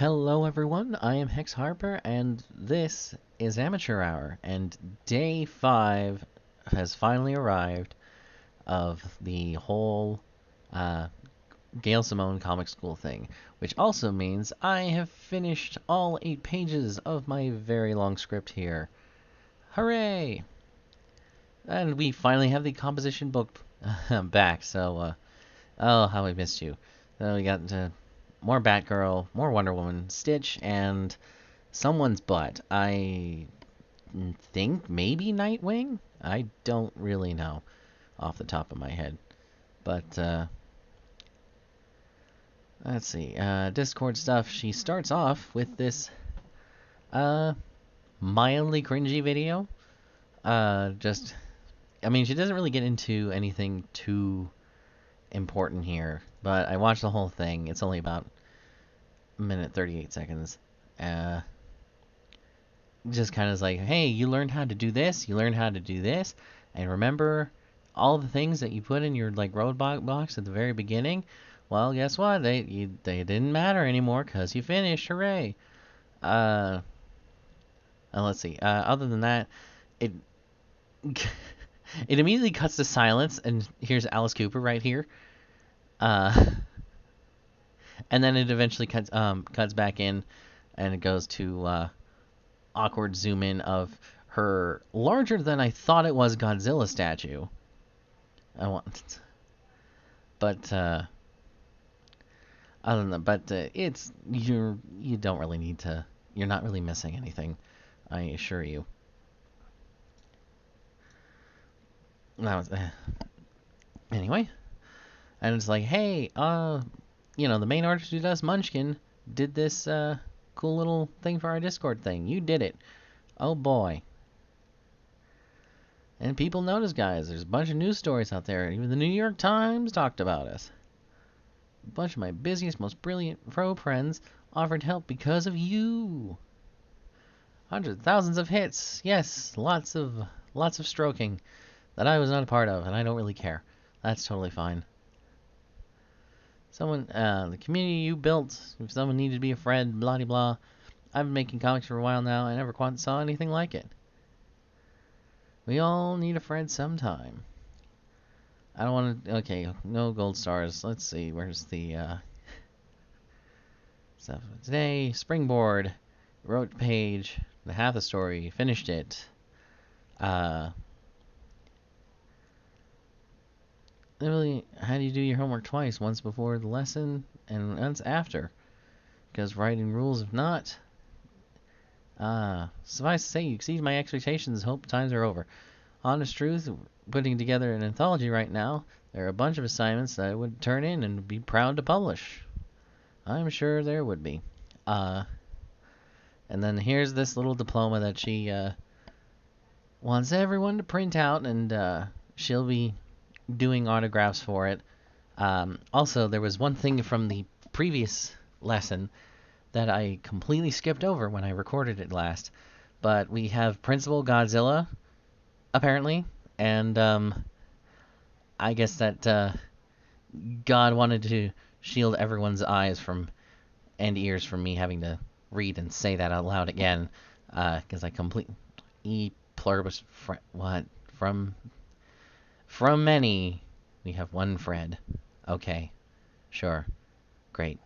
Hello everyone, I am Hex Harper, and this is Amateur Hour, and day 5 has finally arrived of the whole uh, Gail Simone comic school thing, which also means I have finished all 8 pages of my very long script here. Hooray! And we finally have the composition book back, so, oh, how I missed you. So we got more Batgirl, more Wonder Woman, Stitch, and someone's butt. I think maybe Nightwing? I don't really know off the top of my head. But, let's see. Discord stuff. She starts off with this, mildly cringy video. I mean, she doesn't really get into anything too important here. But I watched the whole thing. It's only about a minute 38 seconds. Just kind of like, hey, you learned how to do this, you learned how to do this, and remember all the things that you put in your like roadblock box at the very beginning. Well, guess what? They didn't matter anymore because you finished. Hooray! Uh, let's see. Other than that, it it immediately cuts to silence, and here's Alice Cooper right here. And then it eventually cuts back in, and it goes to awkward zoom in of her larger than I thought it was Godzilla statue. But other than that, it's you don't really need to. You're not really missing anything, I assure you. That was anyway, and it's like, hey, the main artist who does Munchkin did this cool little thing for our Discord thing. You did it. Oh boy. And people notice, guys. There's a bunch of news stories out there. Even the New York Times talked about us. A bunch of my busiest, most brilliant pro friends offered help because of you. Hundreds, thousands of hits. Yes, lots of stroking that I was not a part of, and I don't really care. That's totally fine. The community you built, if someone needed to be a friend, blah de blah. I've been making comics for a while now. I never quite saw anything like it. We all need a friend sometime. I don't want to. Okay, no gold stars. Let's see. Where's the stuff today? Springboard. Wrote the page. The half the story. Finished it. Literally, how do you do your homework twice? Once before the lesson and once after. Because writing rules, if not. Suffice to say, you exceed my expectations. Hope times are over. Honest truth, putting together an anthology right now. There are a bunch of assignments that I would turn in and be proud to publish. I'm sure there would be. And then here's this little diploma that she wants everyone to print out, and she'll be doing autographs for it. Also, there was one thing from the previous lesson that I completely skipped over when I recorded it last. But we have Principal Godzilla, apparently, and I guess that God wanted to shield everyone's eyes and ears from me having to read and say that out loud again, because I completely pluribus what from many we have one Fred. Okay, sure, great.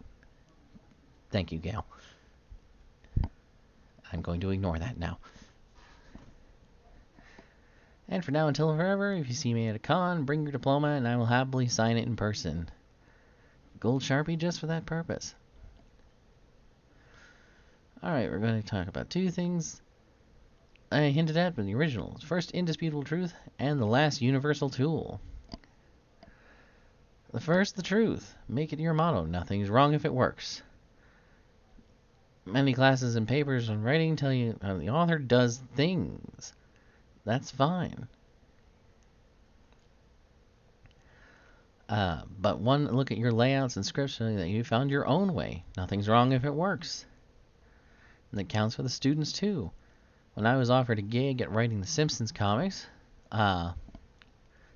Thank you, Gail. I'm going to ignore that now. And for now, until forever, if you see me at a con, bring your diploma and I will happily sign it in person. Gold Sharpie just for that purpose. Alright, we're going to talk about two things I hinted at in the original. First, indisputable truth, and the last, universal tool. The first, the truth. Make it your motto. Nothing's wrong if it works. Many classes and papers on writing tell you how the author does things. That's fine. But one look at your layouts and scripts showing that you found your own way. Nothing's wrong if it works. And that counts for the students too. When I was offered a gig at writing the Simpsons comics,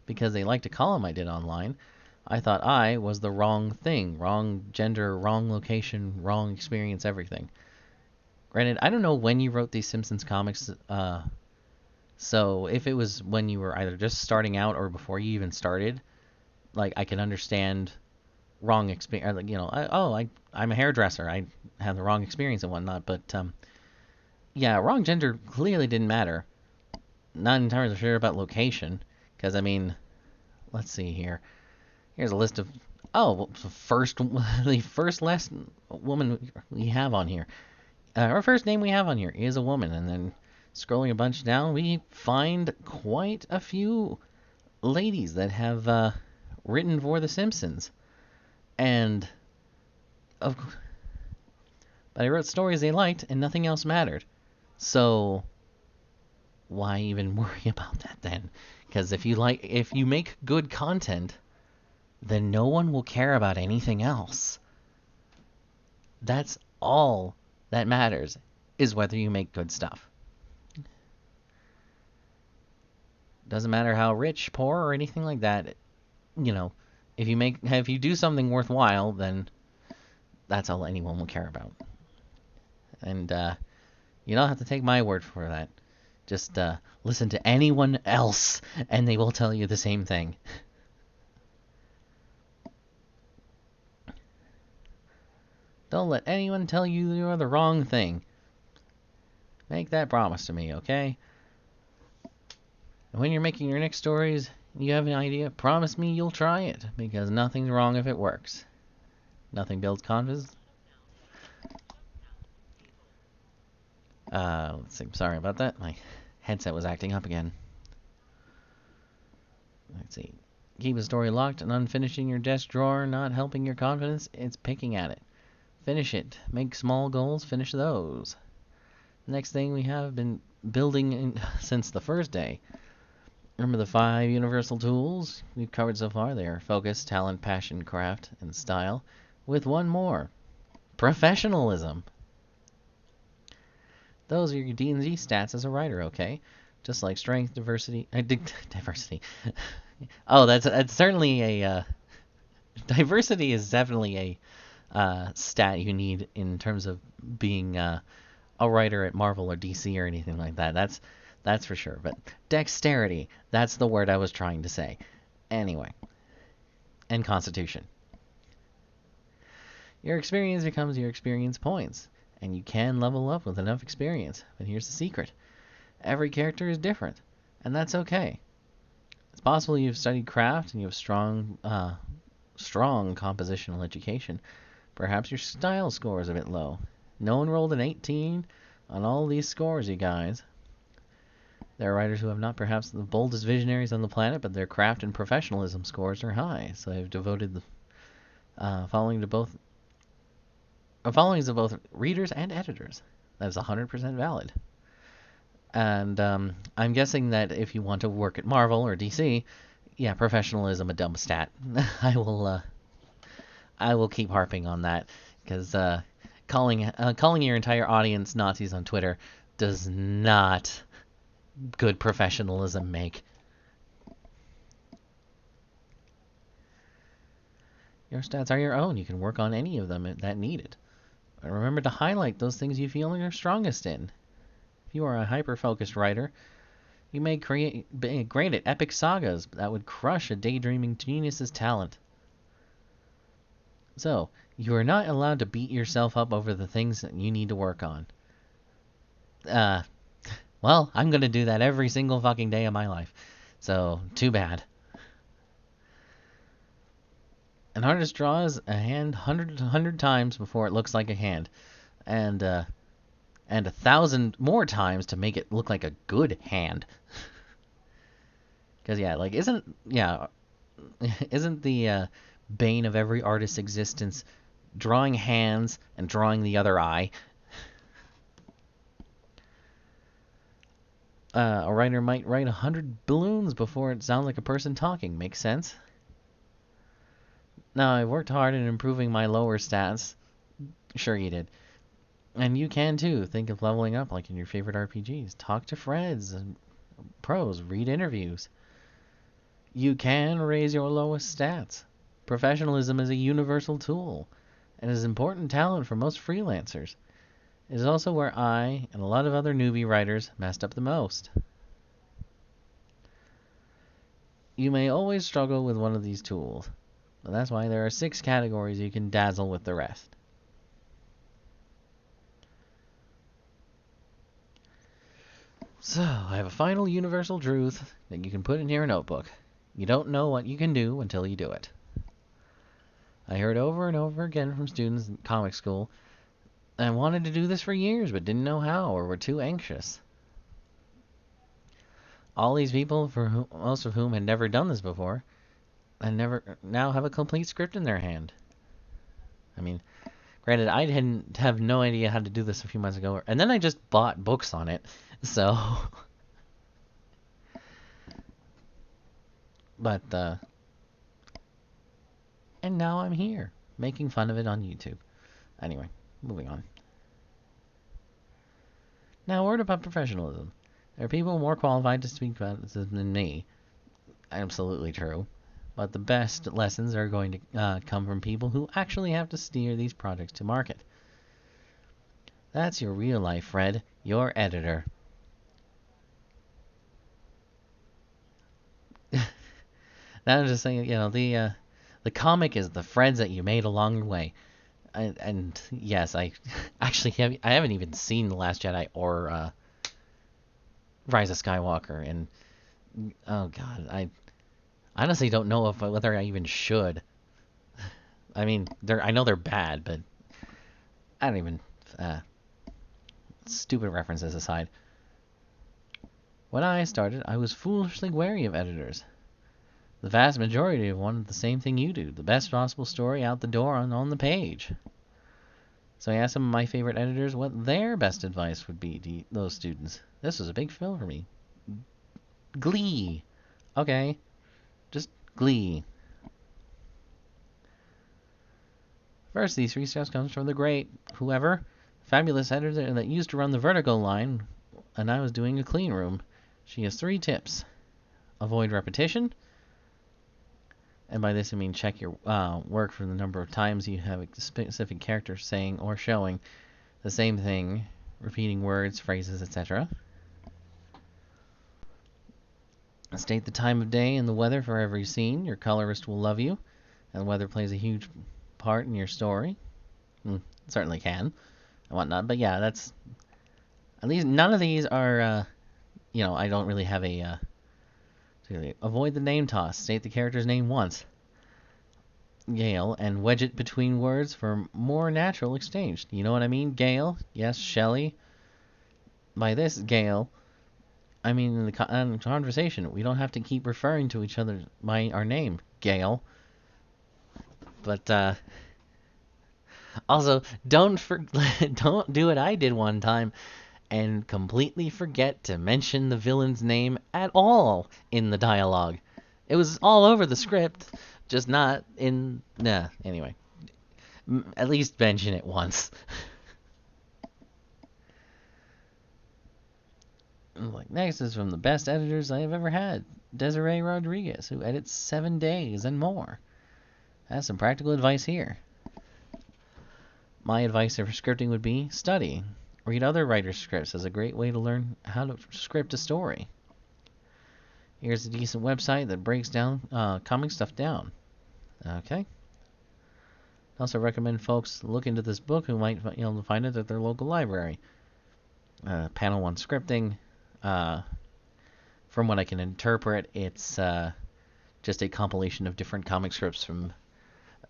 because they liked a column I did online, I thought I was the wrong thing, wrong gender, wrong location, wrong experience, everything. Granted, I don't know when you wrote these Simpsons comics, so if it was when you were either just starting out or before you even started, like I can understand wrong experience. Like, I'm a hairdresser. I have the wrong experience and whatnot. But yeah, wrong gender clearly didn't matter. Not entirely sure about location, because I mean, let's see here. Here's a list of the first last woman we have on here. Our first name we have on here is a woman, and then scrolling a bunch down, we find quite a few ladies that have written for The Simpsons. And of, but I wrote stories they liked, and nothing else mattered. So why even worry about that then? Because if you make good content, then no one will care about anything else. That's all that matters, is whether you make good stuff. Doesn't matter how rich, poor, or anything like that. If you do something worthwhile, then that's all anyone will care about. And you don't have to take my word for that. Just listen to anyone else, and they will tell you the same thing. Don't let anyone tell you you're the wrong thing. Make that promise to me, okay? And when you're making your next stories, you have an idea, promise me you'll try it, because nothing's wrong if it works. Nothing builds confidence. Let's see. Sorry about that. My headset was acting up again. Let's see. Keep a story locked and unfinished in your desk drawer, not helping your confidence, it's picking at it. Finish it. Make small goals, finish those. Next thing we have been building since the first day. Remember the 5 universal tools we've covered so far? They are focus, talent, passion, craft, and style. With one more. Professionalism. Those are your D&D stats as a writer, okay? Just like strength, diversity... diversity. Oh, that's certainly a... diversity is definitely a stat you need in terms of being a writer at Marvel or DC or anything like that. That's for sure. But dexterity, that's the word I was trying to say. Anyway. And constitution. Your experience becomes your experience points, and you can level up with enough experience. But here's the secret. Every character is different, and that's okay. It's possible you've studied craft and you have strong compositional education. Perhaps your style score is a bit low. No one rolled an 18 on all these scores, you guys. There are writers who have not perhaps the boldest visionaries on the planet, but their craft and professionalism scores are high, so they've devoted the followings of both readers and editors. That is 100% valid. And I'm guessing that if you want to work at Marvel or DC, yeah, professionalism a dumb stat. I will keep harping on that, because calling your entire audience Nazis on Twitter does not good professionalism make. Your stats are your own. You can work on any of them that needed. But remember to highlight those things you feel you're strongest in. If you are a hyper-focused writer, you may be great at epic sagas that would crush a daydreaming genius's talent. So, you are not allowed to beat yourself up over the things that you need to work on. Well, I'm going to do that every single fucking day of my life. So, too bad. An artist draws a hand 100 times before it looks like a hand. And 1,000 more times to make it look like a good hand. Because, yeah, like, isn't the bane of every artist's existence drawing hands and drawing the other eye? A writer might write 100 balloons before it sounds like a person talking. Makes sense? Now, I worked hard in improving my lower stats. Sure you did. And you can too. Think of leveling up like in your favorite RPGs. Talk to friends and pros. Read interviews. You can raise your lowest stats. Professionalism is a universal tool, and is an important talent for most freelancers. It is also where I and a lot of other newbie writers messed up the most. You may always struggle with one of these tools, but that's why there are 6 categories you can dazzle with the rest. So, I have a final universal truth that you can put in your notebook. You don't know what you can do until you do it. I heard over and over again from students in comic school, I wanted to do this for years but didn't know how or were too anxious. All these people, most of whom had never done this before, and now have a complete script in their hand. I mean, granted, I didn't have no idea how to do this a few months ago, and then I just bought books on it, so... But, and now I'm here, making fun of it on YouTube. Anyway, moving on. Now, a word about professionalism. There are people more qualified to speak about this than me. Absolutely true. But the best lessons are going to come from people who actually have to steer these projects to market. That's your real life, Fred. Your editor. That was just saying, the comic is the Freds that you made along the way. And yes, I haven't even seen The Last Jedi or Rise of Skywalker, and oh god, I honestly don't know whether I even should. I mean, I know they're bad, but I don't even. Stupid references aside. When I started, I was foolishly wary of editors. The vast majority of wanted the same thing you do, the best possible story out the door on the page. So I asked some of my favorite editors what their best advice would be to those students. This was a big fill for me. Glee. Okay. Just Glee. First, these 3 steps comes from the great, whoever, fabulous editor that used to run the Vertigo line, and I was doing a clean room. She has 3 tips. Avoid repetition. And by this I mean check your work for the number of times you have a specific character saying or showing the same thing, repeating words, phrases, etc. State the time of day and the weather for every scene. Your colorist will love you, and the weather plays a huge part in your story. It certainly can, and whatnot. But yeah, that's... At least none of these are, I don't really have a... Avoid the name toss. State the character's name once, Gail, and wedge it between words for more natural exchange. You know what I mean? Gail? Yes, Shelley. By this, Gail, I mean in the conversation. We don't have to keep referring to each other by our name, Gail. But, also, don't do what I did one time and completely forget to mention the villain's name at all in the dialogue. It was all over the script, just not in... anyway. At least mention it once. Next is from the best editors I have ever had, Desiree Rodriguez, who edits 7 days and more. Has some practical advice here. My advice for scripting would be study. Read other writers' scripts as a great way to learn how to script a story. Here's a decent website that breaks down comic stuff down. Okay. I also recommend folks look into this book who might find it at their local library. Panel 1 scripting. From what I can interpret, it's just a compilation of different comic scripts from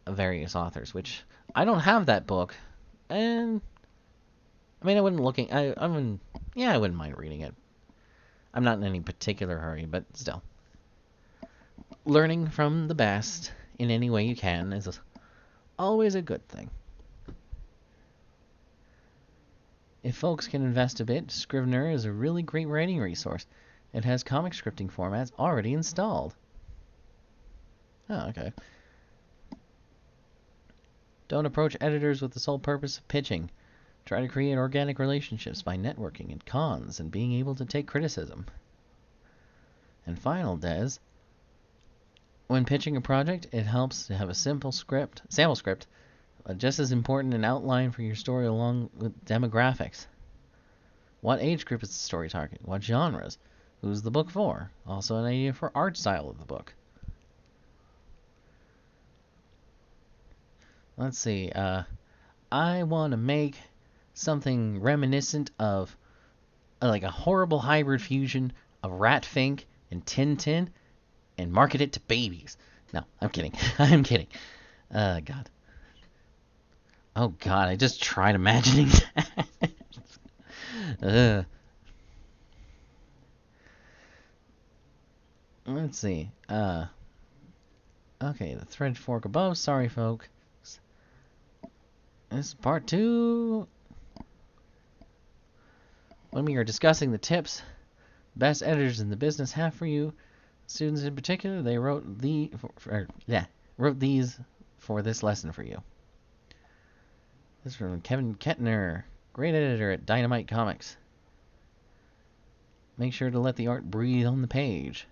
various authors, which I don't have that book, and I mean, I wouldn't mind reading it. I'm not in any particular hurry, but still. Learning from the best in any way you can is always a good thing. If folks can invest a bit, Scrivener is a really great writing resource. It has comic scripting formats already installed. Oh, okay. Don't approach editors with the sole purpose of pitching. Try to create organic relationships by networking at cons and being able to take criticism. And final, Des, When pitching a project, it helps to have a sample script, just as important an outline for your story along with demographics. What age group is the story targeting? What genres? Who's the book for? Also an idea for art style of the book. Let's see. I want to make something reminiscent of like a horrible hybrid fusion of Ratfink and Tintin and market it to babies. No, I'm kidding. I'm kidding. God. Oh, God, I just tried imagining that. Let's see. Okay, the thread fork above. Sorry, folks. This is part 2. When we are discussing the tips best editors in the business have for you, students in particular, they wrote wrote these for this lesson for you. This is from Kevin Kettner, great editor at Dynamite Comics. Make sure to let the art breathe on the page.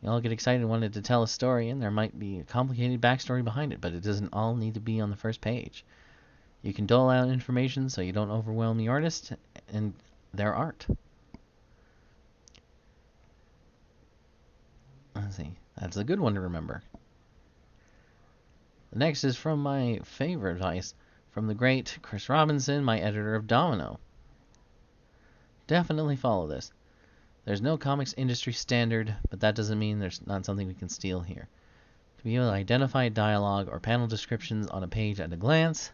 You all get excited and wanted to tell a story, and there might be a complicated backstory behind it, but it doesn't all need to be on the first page. You can dole out information so you don't overwhelm the artist and their art. Let's see. That's a good one to remember. The next is from my favorite advice from the great Chris Robinson, my editor of Domino. Definitely follow this. There's no comics industry standard, but that doesn't mean there's not something we can steal here. To be able to identify dialogue or panel descriptions on a page at a glance,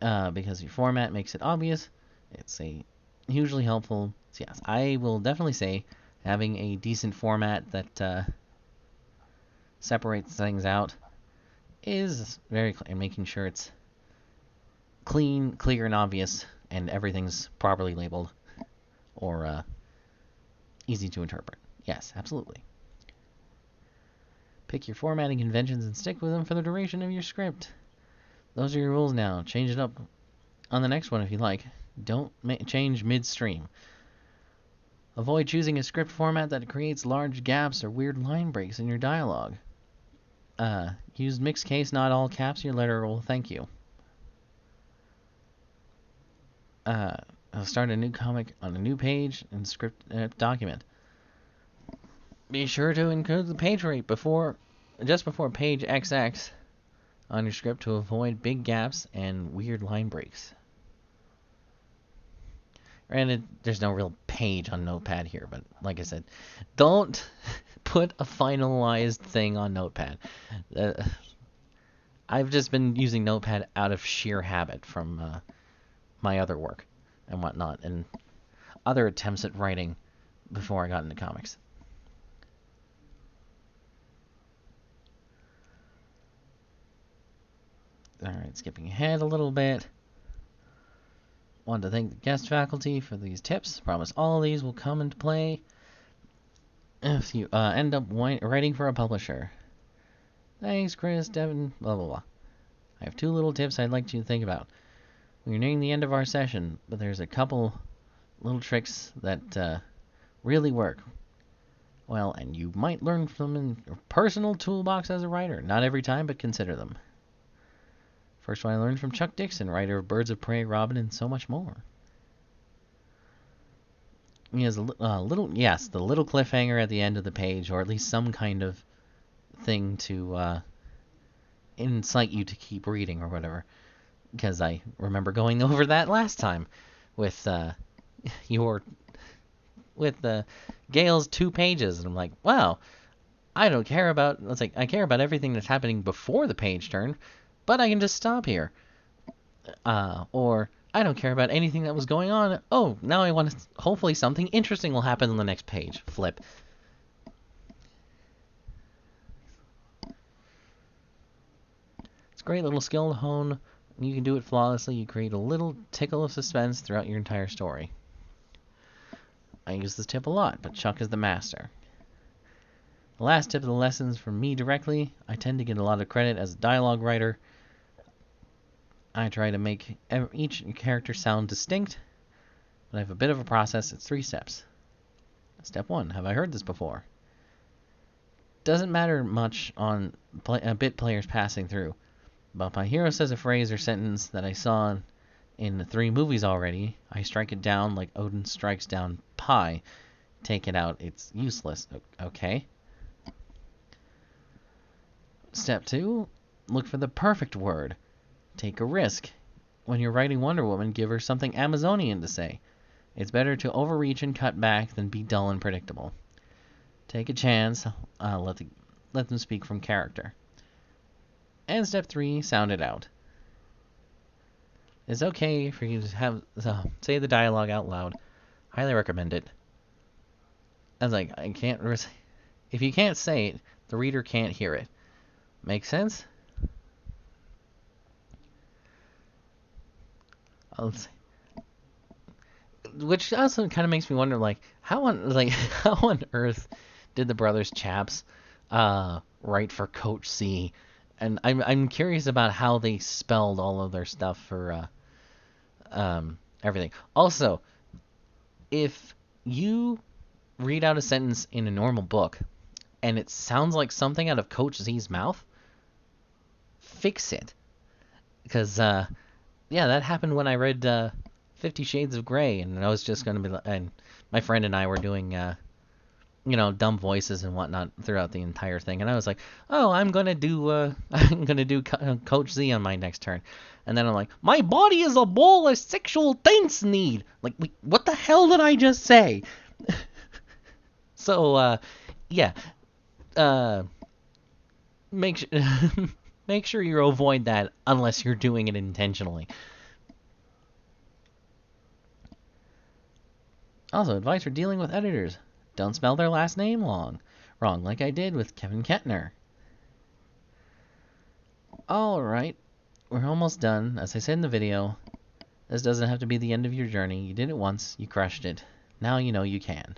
because your format makes it obvious, it's a hugely helpful. So yes, I will definitely say having a decent format that separates things out is very clear, and making sure it's clean, clear, and obvious, and everything's properly labeled or easy to interpret. Yes, absolutely. Pick your formatting conventions and stick with them for the duration of your script. Those are your rules now. Change it up on the next one if you like. Don't change midstream. Avoid choosing a script format that creates large gaps or weird line breaks in your dialogue. Use mixed case, not all caps. Your letter will thank you. I'll start a new comic on a new page in script document. Be sure to include the page rate just before page XX on your script to avoid big gaps and weird line breaks. Granted, there's no real page on Notepad here, but like I said, don't put a finalized thing on Notepad. I've just been using Notepad out of sheer habit from my other work and whatnot, and other attempts at writing before I got into comics. Alright, skipping ahead a little bit. Want to thank the guest faculty for these tips. Promise all of these will come into play if you end up writing for a publisher. Thanks, Chris, Devin, blah, blah, blah. I have 2 little tips I'd like you to think about. We're nearing the end of our session, but there's a couple little tricks that really work. Well, and you might learn from them in your personal toolbox as a writer. Not every time, but consider them. First one I learned from Chuck Dixon, writer of Birds of Prey, Robin, and so much more. He has the little cliffhanger at the end of the page, or at least some kind of thing to incite you to keep reading or whatever. Because I remember going over that last time with Gail's 2 pages, and I'm like, wow, I care about everything that's happening before the page turn, but I can just stop here. Or I don't care about anything that was going on. Oh, now I want to. Hopefully, something interesting will happen on the next page. Flip. It's a great little skill to hone. You can do it flawlessly. You create a little tickle of suspense throughout your entire story. I use this tip a lot, but Chuck is the master. The last tip of the lessons from me directly. I tend to get a lot of credit as a dialogue writer. I try to make each character sound distinct, but I have a bit of a process. It's 3 steps. Step 1. Have I heard this before? Doesn't matter much on bit players passing through, but my hero says a phrase or sentence that I saw in the 3 movies already. I strike it down like Odin strikes down pie. Take it out, it's useless. Okay. Step 2, look for the perfect word. Take a risk. When you're writing Wonder Woman, give her something Amazonian to say. It's better to overreach and cut back than be dull and predictable. Take a chance, let them speak from character. And step 3, sound it out. It's okay for you to have say the dialogue out loud. Highly recommend it. I was like, if you can't say it, the reader can't hear it. Make sense? Which also kind of makes me wonder, like, how on earth did the brothers Chaps write for Coach C? And I'm curious about how they spelled all of their stuff for everything. Also, if you read out a sentence in a normal book and it sounds like something out of Coach Z's mouth, fix it. Because yeah, that happened when I read 50 Shades of Grey, and I was just going to be, and my friend and I were doing, dumb voices and whatnot throughout the entire thing, and I was like, oh, I'm gonna do Coach Z on my next turn, and then I'm like, my body is a ball of sexual tense need. Like, what the hell did I just say? So, yeah, make sure. Make sure you avoid that unless you're doing it intentionally. Also, advice for dealing with editors. Don't spell their last name wrong, like I did with Kevin Kettner. Alright, we're almost done. As I said in the video, this doesn't have to be the end of your journey. You did it once, you crushed it. Now you know you can.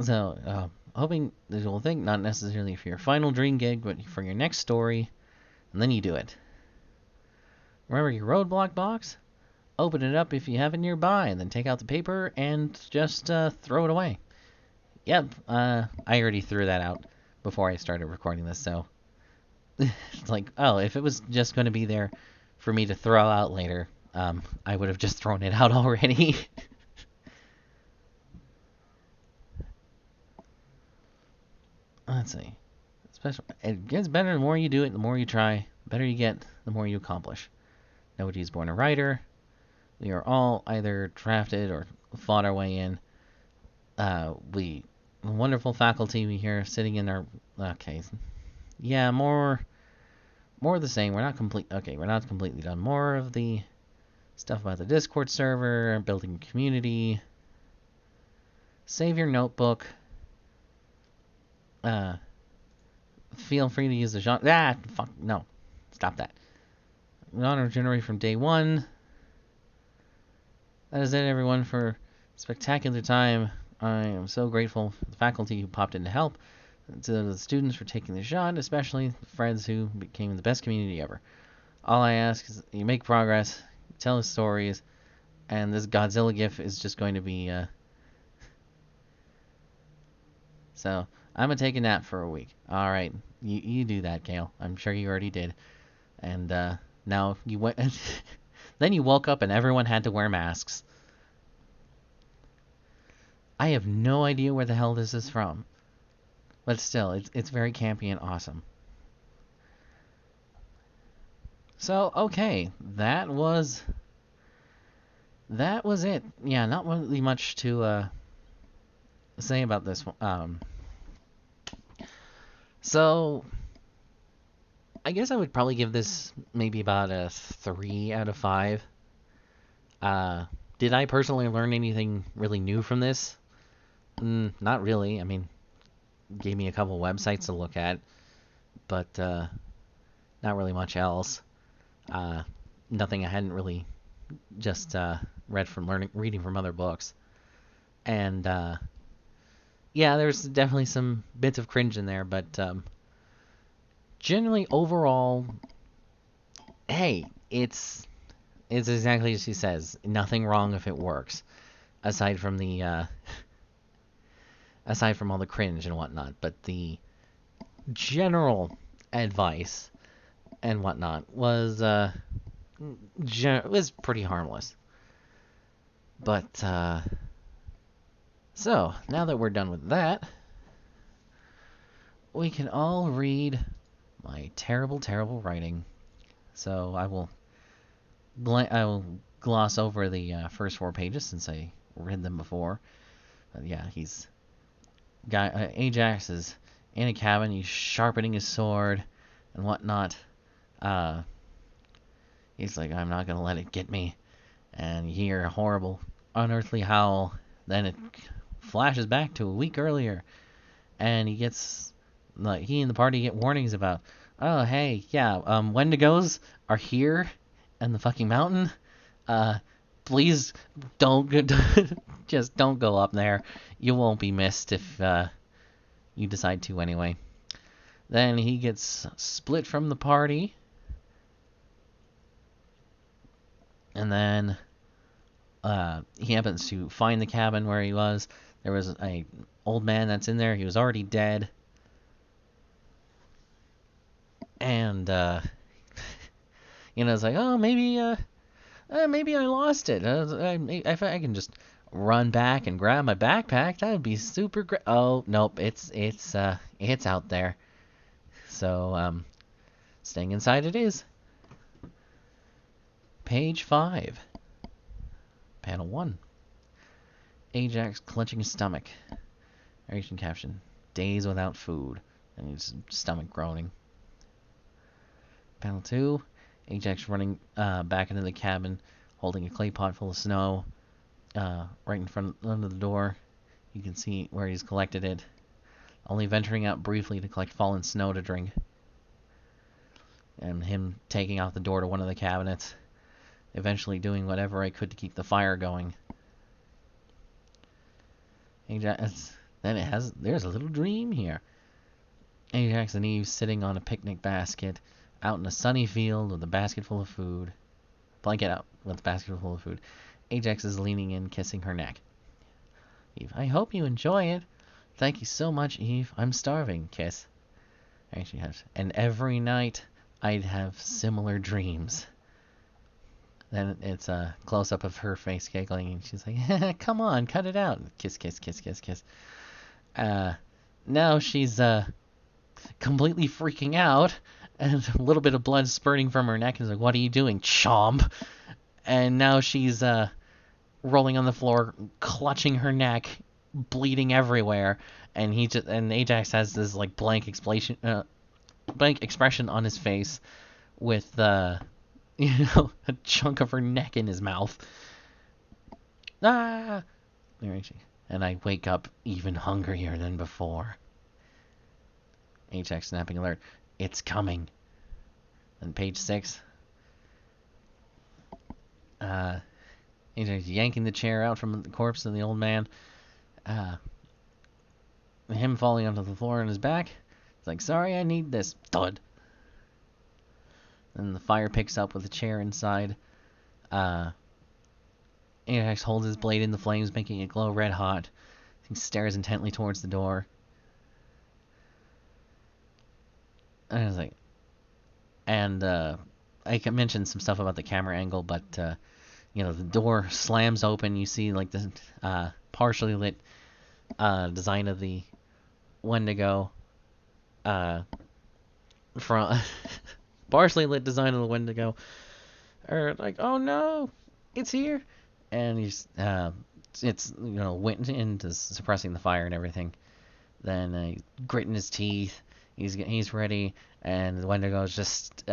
So, hoping that you'll think, not necessarily for your final dream gig, but for your next story, and then you do it. Remember your roadblock box? Open it up if you have it nearby, and then take out the paper and just throw it away. Yep, I already threw that out before I started recording this, so it's like, oh, if it was just going to be there for me to throw out later, I would have just thrown it out already. Let's see. It gets better the more you do it, the more you try. The better you get, the more you accomplish. Nobody's born a writer. We are all either drafted or fought our way in. We wonderful faculty we here sitting in our yeah, more of the same. We're not completely done. More of the stuff about the Discord server, building a community. Save your notebook. Feel free to use the genre. No. Stop that. Honor generate from day 1. That is it, everyone, for a spectacular time. I am so grateful for the faculty who popped in to help, to the students for taking the shot, especially the friends who became the best community ever. All I ask is you make progress, tell us stories, and this Godzilla gif is just going to be, So, I'm gonna take a nap for a week. Alright, you do that, Gail. I'm sure you already did. And, now you went... Then you woke up and everyone had to wear masks. I have no idea where the hell this is from. But still, it's very campy and awesome. So, okay, that was it. Yeah, not really much to say about this one. So I guess I would probably give this maybe about a 3 out of 5. Did I personally learn anything really new from this? Not really. I mean, gave me a couple websites to look at, but not really much else. Nothing I hadn't really just reading from other books. And yeah, there's definitely some bits of cringe in there, but generally overall, hey, it's exactly as she says. Nothing wrong if it works, aside from the aside from all the cringe and whatnot. But the general advice and whatnot was pretty harmless. But so now that we're done with that, we can all read my terrible, terrible writing. So I will gloss over the first 4 pages since I read them before. But yeah, Ajax is in a cabin. He's sharpening his sword and whatnot. He's like, I'm not gonna let it get me. And you hear a horrible, unearthly howl. Then it flashes back to a week earlier, and he and the party get warnings about, oh hey, yeah, Wendigos are here in the fucking mountain. Please don't just don't go up there. You won't be missed if you decide to anyway. Then he gets split from the party, and then he happens to find the cabin where he was. There was a old man that's in there. He was already dead. And it's like, oh, maybe I lost it. If I can just run back and grab my backpack, that would be super great. Oh nope, it's out there. So staying inside it is. Page 5. Panel 1. Ajax clutching his stomach. Narration caption: days without food, and his stomach groaning. Panel 2. Ajax running back into the cabin, holding a clay pot full of snow, right in front of the door. You can see where he's collected it, only venturing out briefly to collect fallen snow to drink. And him taking out the door to one of the cabinets, eventually doing whatever I could to keep the fire going. Ajax, there's a little dream here. Ajax and Eve sitting on a picnic basket out in a sunny field with a basket full of food. Blanket out with a basket full of food. Ajax is leaning in, kissing her neck. Eve: I hope you enjoy it. Thank you so much, Eve. I'm starving. Kiss. And every night I'd have similar dreams. Then it's a close-up of her face giggling, and she's like, come on, cut it out. Kiss, kiss, kiss, kiss, kiss. Now she's completely freaking out, and a little bit of blood spurting from her neck. And like, what are you doing, chomp? And now she's rolling on the floor, clutching her neck, bleeding everywhere. And Ajax has this like blank expression on his face, with a chunk of her neck in his mouth. Ah! And I wake up even hungrier than before. Ajax snapping alert. It's coming. And page 6. Ajax yanking the chair out from the corpse of the old man. Him falling onto the floor on his back. It's like, sorry, I need this. Thud. And the fire picks up with the chair inside. Ajax holds his blade in the flames, making it glow red hot. He stares intently towards the door. And I was like, I mentioned some stuff about the camera angle, but the door slams open. You see like the partially lit design of the Wendigo. From partially lit design of the Wendigo. Or like, oh no, it's here, and he's went into suppressing the fire and everything. Then gritting his teeth. He's ready, and the Wendigo's just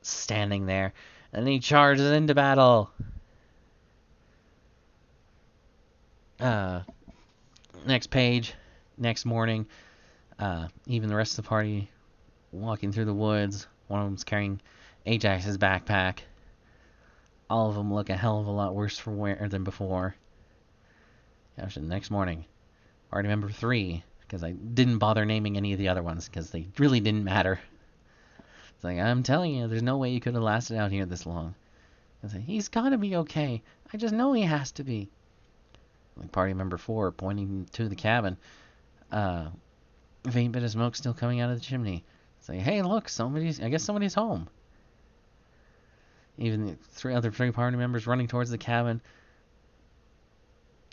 standing there, and he charges into battle. Next page, next morning, even the rest of the party walking through the woods. One of them's carrying Ajax's backpack. All of them look a hell of a lot worse for wear than before. Gosh, next morning, party member 3. Because I didn't bother naming any of the other ones, because they really didn't matter. It's like, I'm telling you, there's no way you could have lasted out here this long. I say, he's gotta be okay. I just know he has to be. Like party member 4 pointing to the cabin. uh, faint bit of smoke still coming out of the chimney. It's like, hey, look, I guess somebody's home. Even the three party members running towards the cabin.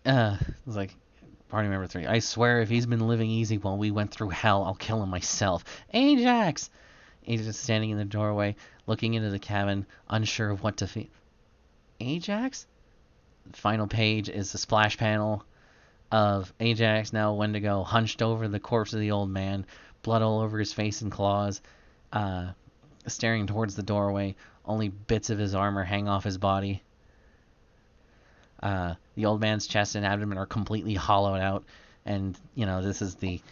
It's like, party member 3, I swear if he's been living easy while we went through hell, I'll kill him myself. Ajax! He's just standing in the doorway, looking into the cabin, unsure of what to feel. Ajax? The final page is the splash panel of Ajax, now Wendigo, hunched over the corpse of the old man, blood all over his face and claws, staring towards the doorway. Only bits of his armor hang off his body. The old man's chest and abdomen are completely hollowed out, and this is the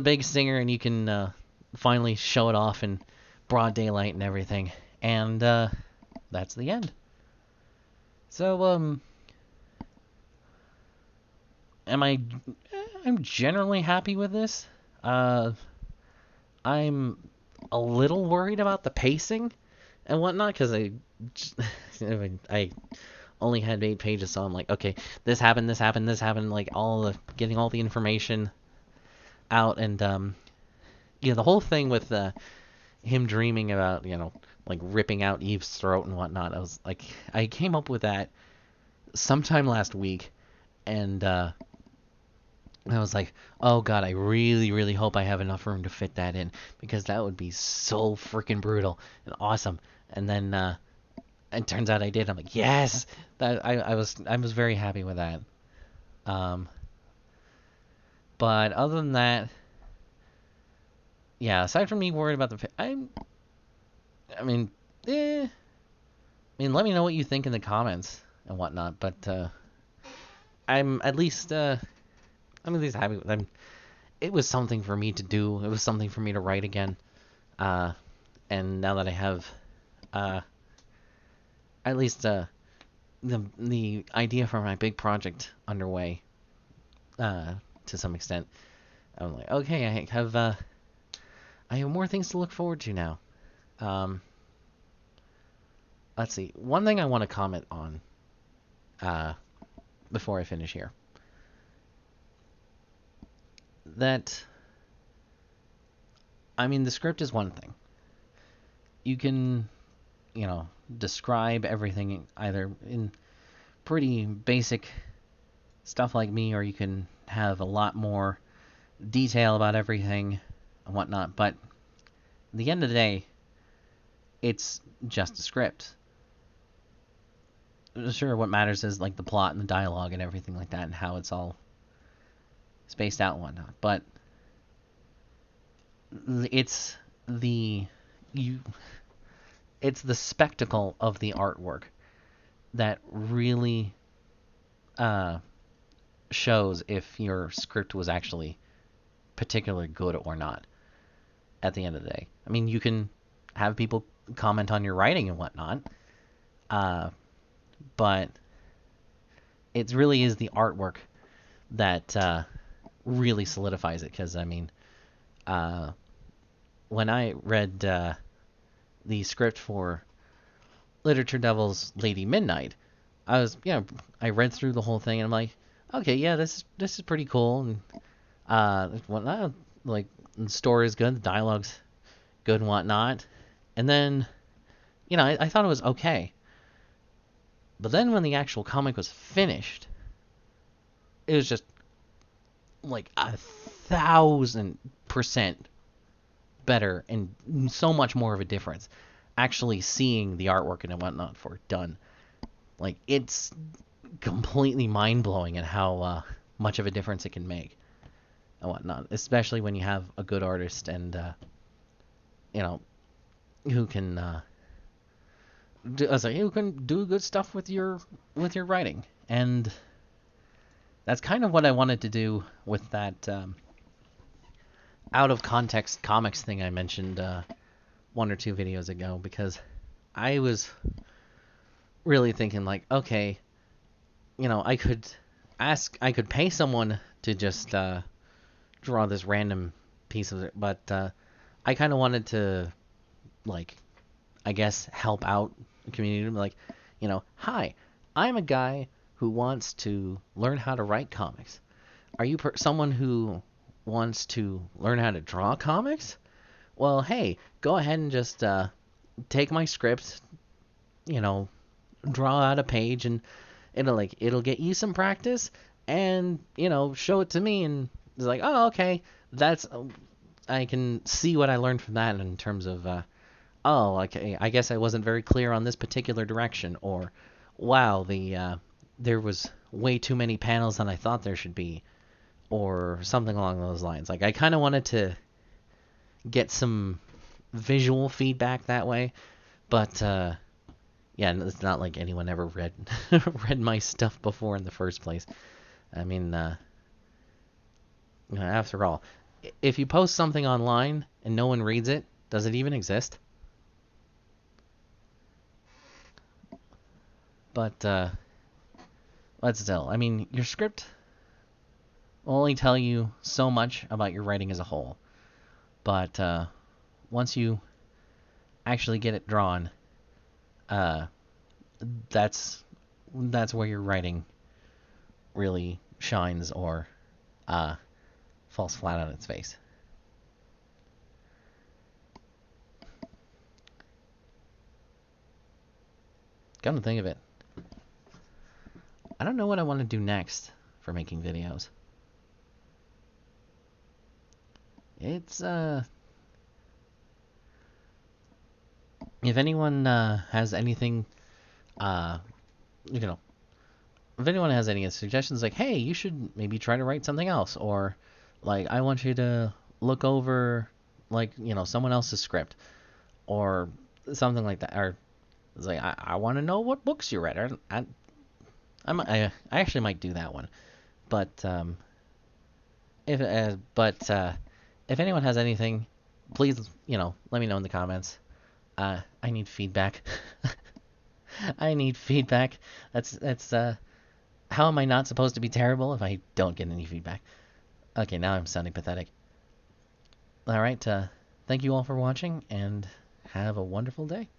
big stinger, and you can finally show it off in broad daylight and everything. And that's the end. So I'm generally happy with this. I'm a little worried about the pacing and whatnot, because I only had 8 pages, so I'm like, okay, this happened, like getting all the information out, and the whole thing with him dreaming about like ripping out Eve's throat and whatnot. I came up with that sometime last week, and I was like, oh god, I really, really hope I have enough room to fit that in, because that would be so freaking brutal and awesome. And then it turns out I did. I'm like, yes, that I was very happy with that. But other than that, yeah, aside from me worried about I mean, let me know what you think in the comments and whatnot. But I'm at least happy with them. It was something for me to do. It was something for me to write again. And now that I have at least the idea for my big project underway, to some extent, I'm like, okay, I have more things to look forward to now. Let's see. One thing I want to comment on before I finish here. That, the script is one thing. You can, describe everything either in pretty basic stuff like me, or you can have a lot more detail about everything and whatnot. But at the end of the day, it's just a script. Sure, what matters is like the plot and the dialogue and everything like that, and how it's all spaced out and whatnot. But it's the spectacle of the artwork that really shows if your script was actually particularly good or not at the end of the day. You can have people comment on your writing and whatnot, but it really is the artwork that really solidifies it. Because when I read the script for Literature Devil's Lady Midnight, I read through the whole thing, and I'm like, okay, yeah, this is pretty cool, and whatnot. Like, the story is good, the dialogue's good and whatnot, and then, I thought it was okay. But then when the actual comic was finished, it was just like 1,000% better, and so much more of a difference actually seeing the artwork and whatnot for it done. Like, it's completely mind-blowing at how much of a difference it can make and whatnot, especially when you have a good artist and who can who can do good stuff with your writing. And that's kind of what I wanted to do with that out of context comics thing I mentioned 1 or 2 videos ago, because I was really thinking like, okay, I could pay someone to just draw this random piece of it, but I kind of wanted to, like, I guess, help out the community. Like, hi, I'm a guy who wants to learn how to write comics. Are you someone who wants to learn how to draw comics, well, hey, go ahead and just take my script, you know, draw out a page, and it'll get you some practice, and show it to me, and it's like, oh, okay, that's I can see what I learned from that in terms of oh, okay, I guess I wasn't very clear on this particular direction, or wow, there was way too many panels than I thought there should be, or something along those lines. Like I kind of wanted to get some visual feedback that way, but yeah, it's not like anyone ever read read my stuff before in the first place. I mean, after all, if you post something online and no one reads it, does it even exist? But still, I mean, your script will only tell you so much about your writing as a whole. But once you actually get it drawn, uh, that's where your writing really shines or uh, falls flat on its face. Come to think of it, I don't know what I want to do next for making videos. It's if anyone has anything, uh, you know, if anyone has any suggestions, like, hey, you should maybe try to write something else, or like, I want you to look over, like, someone else's script, or something like that, or it's like, I want to know what books you read. I actually might do that one, but if anyone has anything, please let me know in the comments. I need feedback. I need feedback. That's how am I not supposed to be terrible if I don't get any feedback? Okay, now I'm sounding pathetic. All right, thank you all for watching, and have a wonderful day.